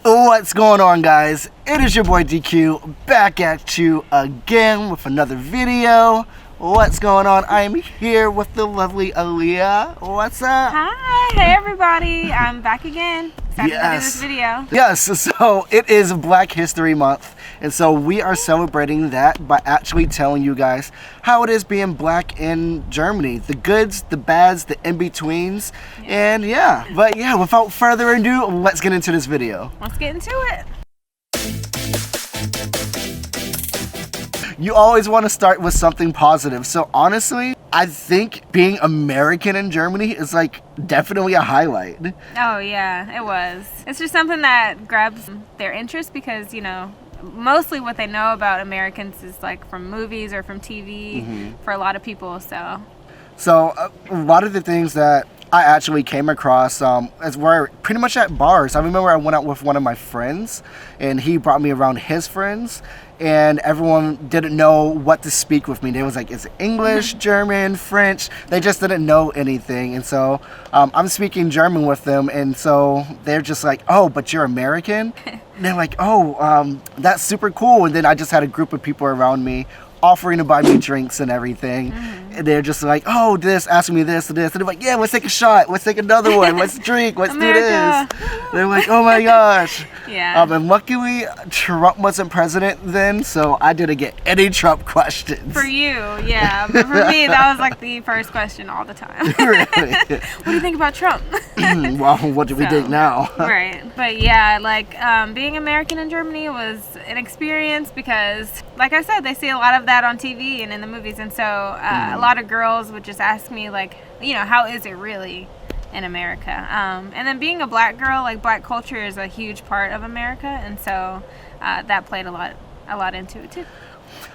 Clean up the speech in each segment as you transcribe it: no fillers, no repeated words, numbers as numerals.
What's going on, guys? It is your boy DQ back at you again with another video. What's going on? I am here with the lovely Aaliyah. What's up? Hi, hey everybody. I'm back again. Excited to do this video. Yes, so it is Black History Month, and so we are celebrating that by actually telling you guys how it is being black in Germany. The goods, the bads, the in-betweens, and But without further ado, let's get into this video. Let's get into it. You always want to start with something positive. So honestly, I think being American in Germany is like definitely a highlight. Oh yeah, it was. It's just something that grabs their interest because, you know, mostly what they know about Americans is like from movies or from TV for a lot of people. So a lot of the things that I actually came across as were pretty much at bars. I remember I went out with one of my friends and he brought me around his friends, and everyone didn't know what to speak with me. They was like, is it English, German, French? They just didn't know anything. And so I'm speaking German with them, and so they're just like, oh, but you're American? And they're like, oh, that's super cool. And then I just had a group of people around me offering to buy me drinks and everything. And they're just like, oh, asking me this and this. And they're like, yeah, let's take a shot. Let's take another one. Let's drink. Let's do this. They're like, oh my gosh. Yeah. And luckily, Trump wasn't president then, so I didn't get any Trump questions. for you, yeah. But for me, that was like the first question all the time. Really? What do you think about Trump? Well, what do we think now? Right. But yeah, like being American in Germany was an experience because, like I said, they see a lot of that on TV and in the movies. And so a lot of girls would just ask me, like, you know, how is it really in America? And then being a black girl, like black culture is a huge part of America. And so that played a lot into it too.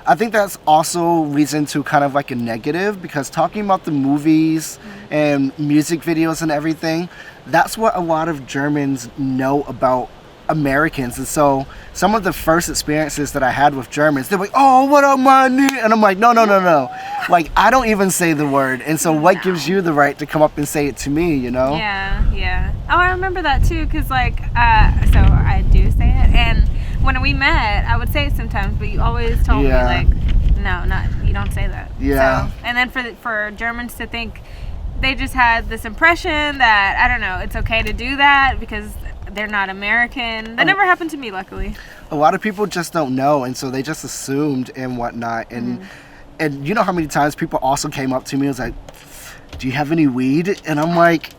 I think that's also reason to kind of like a negative, because talking about the movies and music videos and everything, that's what a lot of Germans know about Americans. And so some of the first experiences that I had with Germans, they're like, oh, what up, man? And I'm like, no. Like, I don't even say the word. And so what gives you the right to come up and say it to me, you know? Yeah. Oh, I remember that too, because like, so I do say it. And when we met, I would say it sometimes, but you always told me like, no, you don't say that. Yeah. So, and then for Germans to think, they just had this impression that, I don't know, it's okay to do that because they're not American. That never happened to me, luckily. A lot of people just don't know, and so they just assumed and whatnot. And and you know how many times people also came up to me and was like, do you have any weed? And I'm like,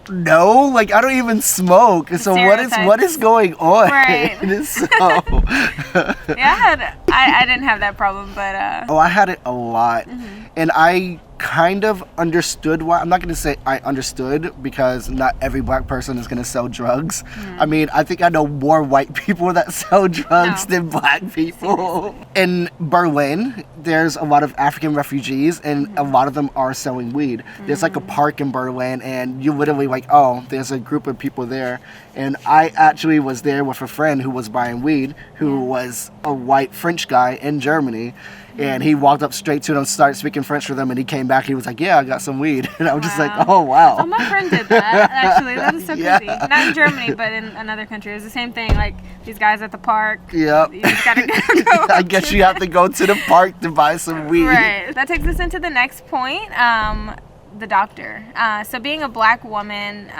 no, like I don't even smoke. And so what is going on? Right. And so yeah, I didn't have that problem, but I had it a lot. And I kind of understood why. I'm not going to say I understood, because not every black person is going to sell drugs. I mean, I think I know more white people that sell drugs than black people. In Berlin, there's a lot of African refugees, and a lot of them are selling weed. There's like a park in Berlin, and you literally like, oh, there's a group of people there. And I actually was there with a friend who was buying weed, who was a white French guy in Germany. And he walked up straight to them, started speaking French for them, and he came back. He was like, yeah, I got some weed. And I was just like, oh, wow. Oh, my friend did that, actually. That is so crazy. Not in Germany, but in another country. It was the same thing. Like, these guys at the park. Yep. You just gotta go. I guess you have to go to the park to buy some weed. Right. That takes us into the next point, the doctor. So being a black woman,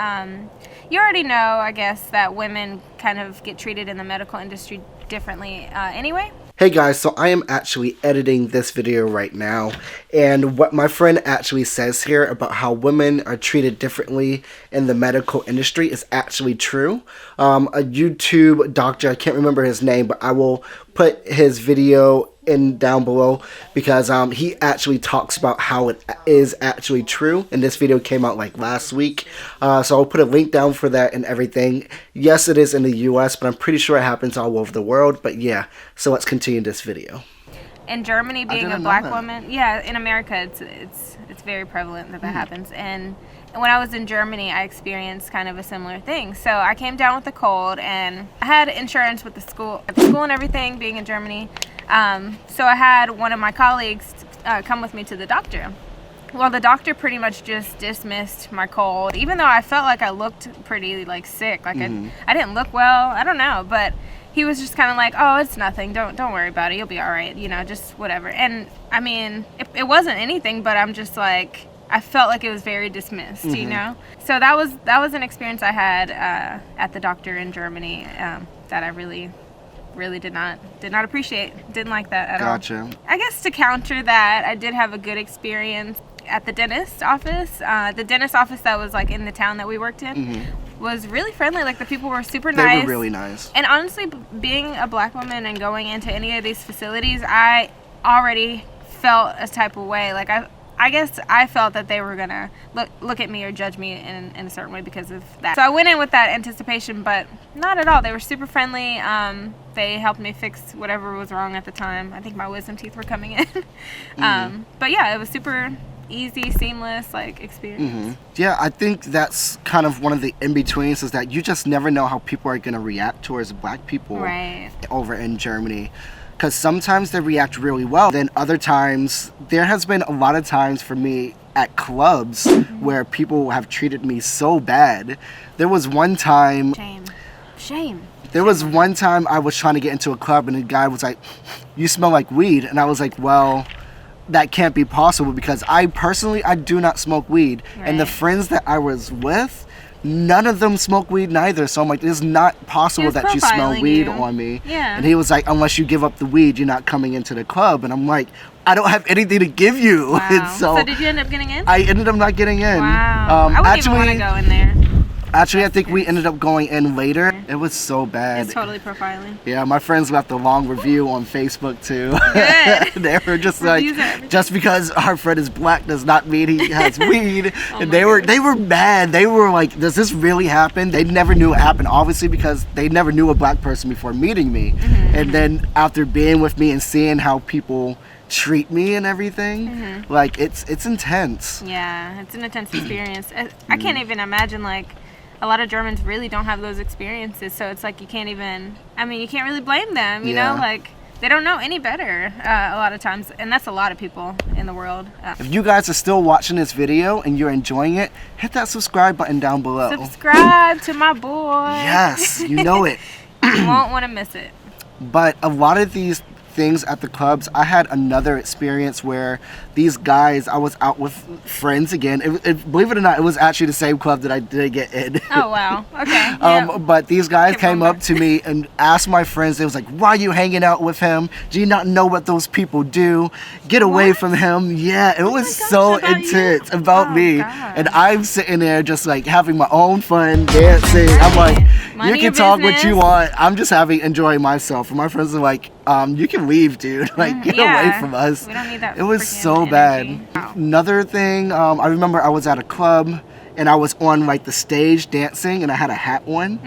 you already know, I guess, that women kind of get treated in the medical industry differently anyway. Hey guys, so I am actually editing this video right now, and what my friend actually says here about how women are treated differently in the medical industry is actually true. A YouTube doctor, I can't remember his name, but I will put his video in down below, because he actually talks about how it is actually true, and this video came out like last week, so I'll put a link down for that and everything. Yes, it is in the US, but I'm pretty sure it happens all over the world. But yeah, so let's continue this video. In Germany, being a black woman, in America it's very prevalent that happens. And when I was in Germany, I experienced kind of a similar thing. So I came down with a cold, and I had insurance with the school and everything, being in Germany. So I had one of my colleagues come with me to the doctor. Well, the doctor pretty much just dismissed my cold, even though I felt like I looked pretty like sick. Like I didn't look well. I don't know, but he was just kind of like, oh, it's nothing. Don't worry about it. You'll be all right. You know, just whatever. And I mean, it wasn't anything, but I'm just like, I felt like it was very dismissed, you know? So that was an experience I had at the doctor in Germany that I really did not appreciate. Didn't like that at all. Gotcha. I guess to counter that, I did have a good experience at the dentist office. The dentist office that was like in the town that we worked in was really friendly. Like the people were super nice. They were really nice. And honestly, being a black woman and going into any of these facilities, I already felt a type of way. Like I guess I felt that they were gonna look at me or judge me in a certain way because of that. So I went in with that anticipation, but not at all. They were super friendly. They helped me fix whatever was wrong at the time. I think my wisdom teeth were coming in. But yeah, it was super easy, seamless experience. Yeah, I think that's kind of one of the in-betweens, is that you just never know how people are going to react towards black people over in Germany. Because sometimes they react really well, then other times, there has been a lot of times for me at clubs where people have treated me so bad. There was one time... Shame. There was one time I was trying to get into a club and the guy was like, you smell like weed. And I was like, well... that can't be possible because I do not smoke weed. And the friends that I was with, none of them smoke weed neither. So I'm like, it's not possible that you smell weed on me. Yeah. And he was like, unless you give up the weed, you're not coming into the club. And I'm like, I don't have anything to give you. Wow. And so did you end up getting in? I ended up not getting in. Wow. I wouldn't even want to go in there. Actually, I think we ended up going in later. It was so bad. It's totally profiling. Yeah, my friends left a long review on Facebook too. Good. They were just like, just because our friend is black does not mean he has weed. And they were mad. They were like, does this really happen? They never knew it happened, obviously, because they never knew a black person before meeting me. And then after being with me and seeing how people treat me and everything, like it's intense. Yeah, it's an intense experience. I can't even imagine a lot of Germans really don't have those experiences, so it's like you can't really blame them, you know? Like, they don't know any better a lot of times, and that's a lot of people in the world. If you guys are still watching this video and you're enjoying it, hit that subscribe button down below. Subscribe to my boy. Yes, you know it. You won't want to miss it. But a lot of these things at the clubs, I had another experience where these guys, I was out with friends again. Believe it or not, it was actually the same club that I did get in. Oh, wow. Okay. But these guys came up to me and asked my friends, they was like, why are you hanging out with him? Do you not know what those people do? Get away from him. Yeah, it was so intense about me. God. And I'm sitting there just like having my own fun, dancing. I'm like, you can talk what you want. I'm just enjoying myself. And my friends are like, you can leave, dude. Like, get away from us. We don't need that. It was so bad. Wow. Another thing, I remember I was at a club and I was on the stage dancing and I had a hat on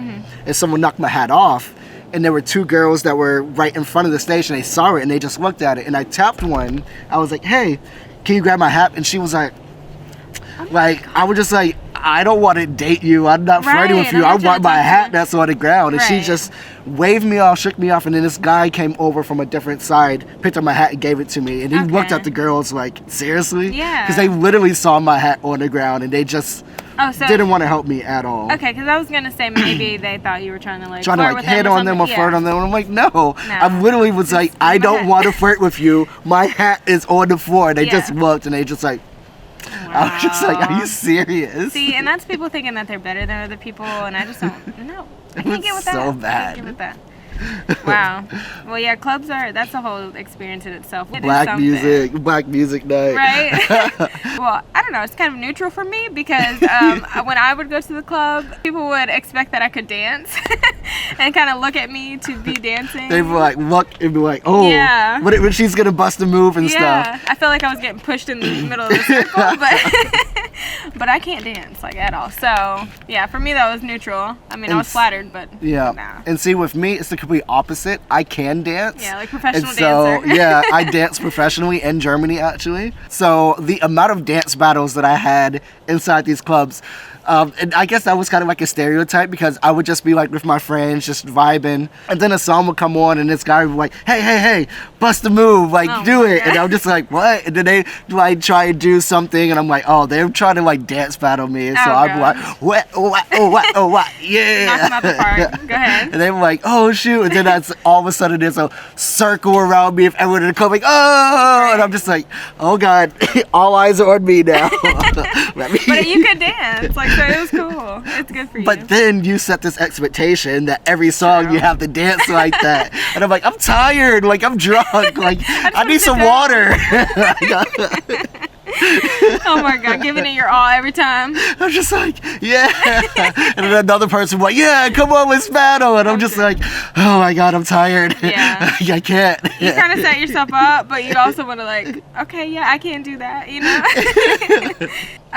and someone knocked my hat off and there were two girls that were right in front of the stage and they saw it and they just looked at it and I tapped one. I was like, hey, can you grab my hat? And she was like, I was just like, I don't want to date you. I'm not flirting with you. I want my hat that's on the ground. And she just waved me off, shook me off, and then this guy came over from a different side, picked up my hat and gave it to me. And he looked at the girls like, seriously? Yeah. Because they literally saw my hat on the ground and they just didn't want to help me at all. Okay, because I was going to say maybe they thought you were trying to hit on them or flirt on them. And I'm like, no. I literally was like, I don't want to flirt with you. My hat is on the floor. And they just looked and they just like, wow. I was just like, are you serious? See, and that's people thinking that they're better than other people, and I just don't know. I can't get with that. So bad. I can't get with that. Wow. Well, yeah, clubs that's a whole experience in itself. Black music night. Right? Well, I don't know. It's kind of neutral for me because when I would go to the club, people would expect that I could dance and kind of look at me to be dancing. They'd be like, look, and be like, oh, when she's going to bust a move and stuff. Yeah, I felt like I was getting pushed in the middle of the circle, but I can't dance, at all. So, yeah, for me, that was neutral. I mean, I was flattered, but nah. And see, with me, it's the complete opposite. I can dance. Yeah, like professional and so, dancer. yeah, I dance professionally in Germany, actually. So the amount of dance battles that I had inside these clubs, and I guess that was kind of like a stereotype because I would just be like with my friends, just vibing, and then a song would come on, and this guy would be like, hey, bust a move, like do it, and I'm just like, what? And then they like try to do something, and I'm like, oh, they're trying to like dance battle me, and so I'm like, what, yeah. Knock them out the park. Go ahead. And they were like, oh shoot, and then that's all of a sudden there's a circle around me of everyone in the club like, oh, and I'm just like, oh god, all eyes are on me now. But you could dance, like, so it was cool. It's good for you. But then you set this expectation that every song you have to dance like that. And I'm like, I'm tired, like I'm drunk, like I need some water. Oh my god, giving it your all every time. I'm just like, yeah. And then another person like, yeah, come on, let's battle. And I'm just like, oh my god, I'm tired. Yeah. I can't. You kind of set yourself up, but you also want to like, okay, yeah, I can't do that, you know?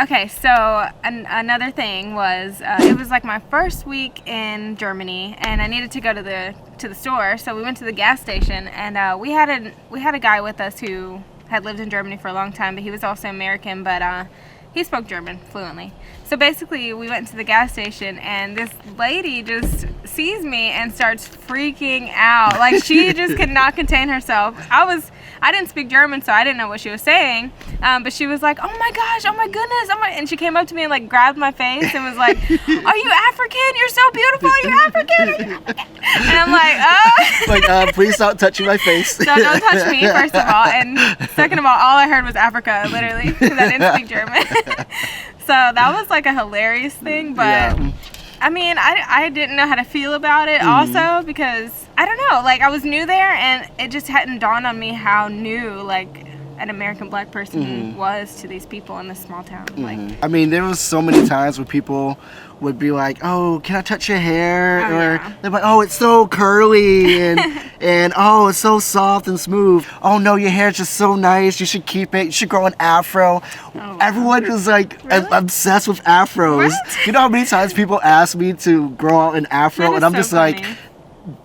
Okay, so another thing was, it was like my first week in Germany, and I needed to go to the store, so we went to the gas station, and we had a guy with us who had lived in Germany for a long time, but he was also American, but he spoke German fluently. So basically, we went to the gas station, and this lady just sees me and starts freaking out. Like, she just could not contain herself. I didn't speak German, so I didn't know what she was saying, but she was like, oh my gosh, oh my goodness, and she came up to me and like grabbed my face and was like, are you African? You're so beautiful. Are you African? And I'm like, please stop touching my face. So don't touch me, first of all, and second of all I heard was Africa, literally, because I didn't speak German. So that was like a hilarious thing, but yeah. I mean, I didn't know how to feel about it also because, I don't know, like I was new there and it just hadn't dawned on me how new like an American black person was to these people in this small town. Like, I mean, there was so many times where people would be like, oh, can I touch your hair? They're like, oh, it's so curly and oh, it's so soft and smooth. Oh no, your hair's just so nice. You should keep it. You should grow an afro. Everyone was like obsessed with afros. What? You know how many times people ask me to grow out an afro, and I'm just like,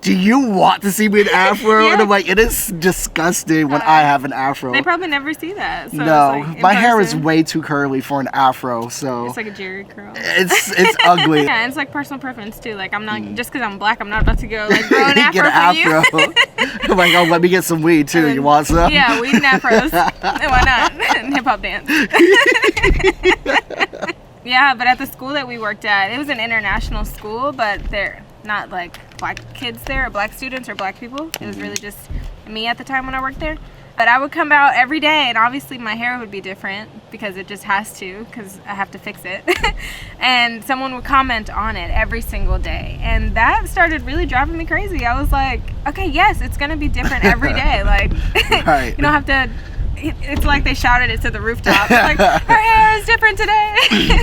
do you want to see me in afro? And I'm like, it is disgusting when I have an afro. They probably never see that. So no, it's like, my hair is way too curly for an afro, so it's like a Jerry curl. It's ugly. Yeah, it's like personal preference too. Like I'm not just because I'm black, I'm not about to go like grow an afro for you. I'm like, oh, let me get some weed too. You want some? Yeah, weed and afros. Why not? And hip hop dance. Yeah, but at the school that we worked at, it was an international school, but they're not like black kids there or black students or black people. It was really just me at the time when I worked there. But I would come out every day, and obviously my hair would be different because it just has to, because I have to fix it. And someone would comment on it every single day, and that started really driving me crazy. I was like, okay, yes, it's gonna be different every day. Like, you don't have to. It's like they shouted it to the rooftop. Like, her hair is different today.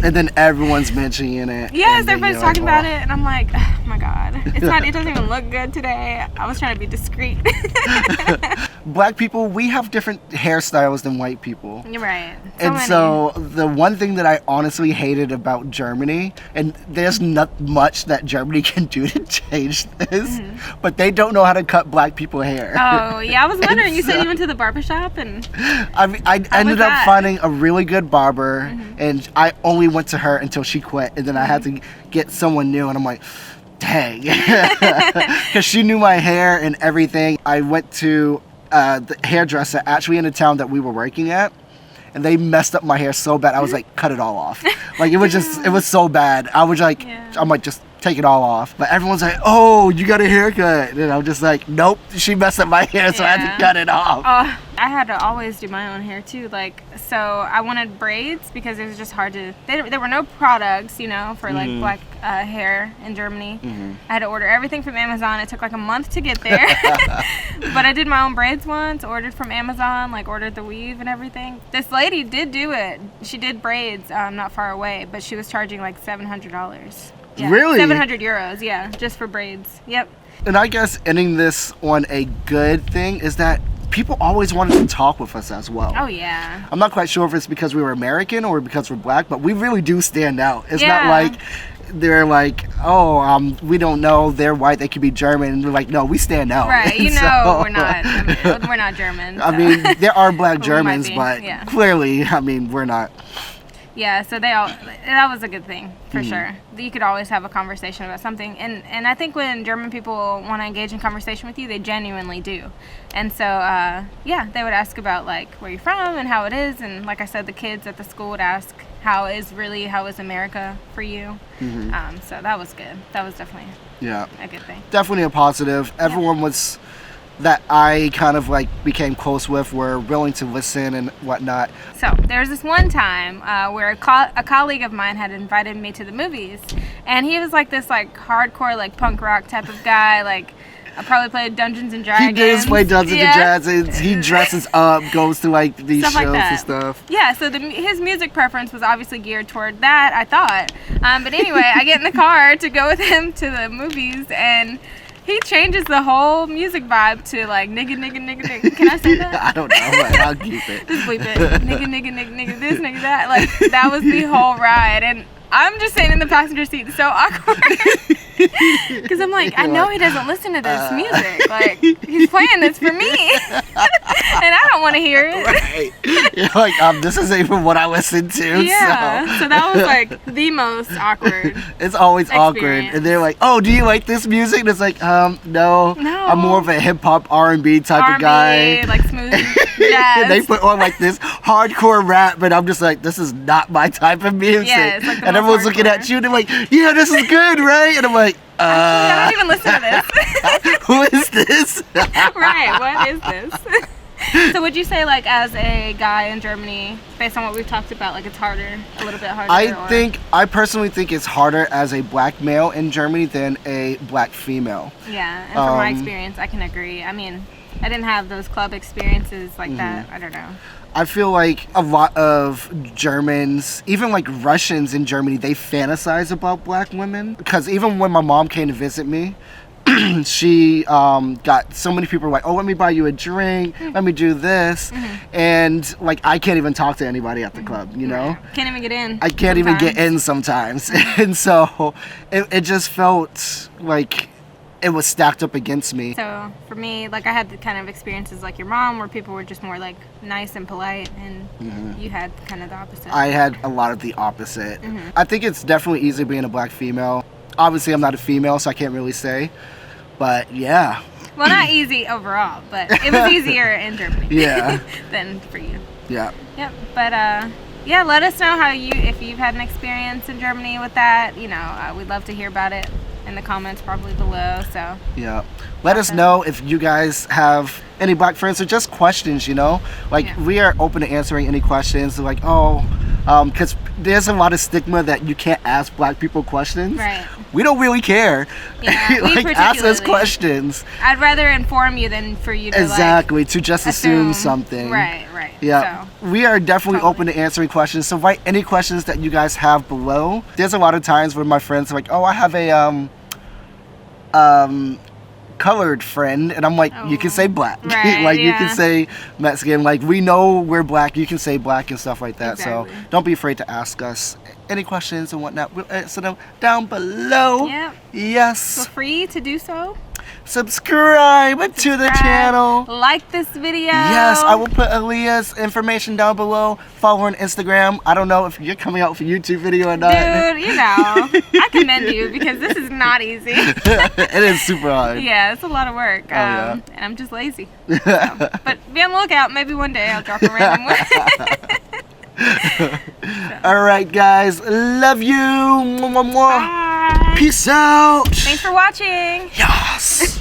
And then everyone's mentioning it. Yes, everybody's talking about it, and I'm like, oh my god, it's not. It doesn't even look good today. I was trying to be discreet. Black people, we have different hairstyles than white people. You're right. So the one thing that I honestly hated about Germany, and there's not much that Germany can do to change this, but they don't know how to cut black people hair. Oh yeah, I was wondering. You said you went to the barbershop and. I ended up finding a really good barber, and I only went to her until she quit, and then I had to get someone new, and I'm like, dang, because she knew my hair and everything. I went to the hairdresser actually in the town that we were working at, and they messed up my hair so bad. I was like, cut it all off. Like, it was so bad. I was like, I'm like, just take it all off. But everyone's like, oh, you got a haircut. And I'm just like, nope, she messed up my hair, so I had to cut it off. I had to always do my own hair too. Like, so I wanted braids because it was just hard to, there were no products, you know, for like black hair in Germany. I had to order everything from Amazon. It took like a month to get there. But I did my own braids once, ordered from Amazon, like ordered the weave and everything. This lady did do it. She did braids not far away, but she was charging like $700. Yeah, really? 700 euros, yeah, just for braids. Yep. And I guess ending this on a good thing is that people always wanted to talk with us as well. Oh, yeah. I'm not quite sure if it's because we were American or because we're black, but we really do stand out. It's not like they're like, oh, we don't know, they're white, they could be German, and they're like, no, we stand out. Right, you So- know, we're not German. I so. mean, there are black We might Germans, be, but yeah. clearly, I mean, we're not. Yeah, so that was a good thing, for Mm-hmm. sure. You could always have a conversation about something. And I think when German people want to engage in conversation with you, they genuinely do. And so, yeah, they would ask about, like, where you're from and how it is. And like I said, the kids at the school would ask, how is America for you? Mm-hmm. So that was good. That was definitely Yeah, a good thing. definitely a positive. Everyone was, that I kind of like became close with, were willing to listen and whatnot. So there was this one time where a colleague of mine had invited me to the movies, and he was like this like hardcore like punk rock type of guy. Like I probably played Dungeons and Dragons. He does play Dungeons and Dragons. He dresses up, goes to like these Stuff like shows that. and stuff. Yeah, so his music preference was obviously geared toward that, I thought. But anyway, I get in the car to go with him to the movies, and he changes the whole music vibe to like nigga, nigga, nigga, nigga. Can I say that? I don't know, but I'll keep it. Just bleep it. Nigga, nigga, nigga, nigga, this, nigga, that. Like, that was the whole ride. And I'm just sitting in the passenger seat, so awkward. Because I'm like, I know he doesn't listen to this music. Like, he's playing this for me. And I don't want to hear it. Right. You're like, this isn't even what I listen to. Yeah. So that was like the most awkward. It's always awkward. experience. And they're like, oh, do you like this music? And it's like, no. No. I'm more of a hip hop R&B type of guy. R&B, like smooth jazz. They put on like this hardcore rap, but I'm just like, this is not my type of music. Yeah, it's like the and most everyone's looking hardcore. at you and they're like, yeah, this is good, right? And I'm like, Actually, I don't even listen to this. who is this? Right, what is this? So would you say, like, as a guy in Germany, based on what we've talked about, like, it's harder, a little bit harder? I personally think it's harder as a black male in Germany than a black female. Yeah, and from my experience, I can agree. I mean, I didn't have those club experiences like that. I don't know. I feel like a lot of Germans, even like Russians in Germany, they fantasize about black women. Because even when my mom came to visit me, she got so many people were like, oh, let me buy you a drink, let me do this. And like, I can't even talk to anybody at the club, you know? Can't even get in. I can't even get in sometimes. And so it just felt like it was stacked up against me. So for me, like, I had the kind of experiences like your mom, where people were just more like nice and polite, and you had kind of the opposite. I had a lot of the opposite. I think it's definitely easy being a black female. Obviously, I'm not a female, so I can't really say. But yeah. Well, not easy overall, but it was easier in Germany. Yeah. than for you. Yeah. Yep. But yeah, let us know if you've had an experience in Germany with that. You know, we'd love to hear about it in the comments probably below. So Yeah. Let us know if you guys have any black friends or just questions, you know? Like, we are open to answering any questions. Like, because there's a lot of stigma that you can't ask black people questions. Right. We don't really care. Yeah, we like, ask us particularly. questions. I'd rather inform you than for you to Exactly, to just assume assume something. Right. Yeah, we are definitely open to answering questions. So write any questions that you guys have below. There's a lot of times where my friends are like, oh, I have a colored friend, and I'm like, you can say black. Right, like, you can yeah. say Mexican. Like, we know we're black. You can say black and stuff like that. Exactly. So don't be afraid to ask us any questions and whatnot. We'll answer them down below. Yep. Yes. Feel free to do so. Subscribe to the channel. Like this video. Yes, I will put Aaliyah's information down below. Follow her on Instagram. I don't know if you're coming out with a YouTube video or not. Dude, you know, I commend you because this is not easy. It is super hard. Yeah, it's a lot of work. yeah. And I'm just lazy. So, but be on the lookout. Maybe one day I'll drop a random one. All right, guys. Love you. Mwah, mwah, mwah. Bye. Peace out. Thanks for watching. Yes.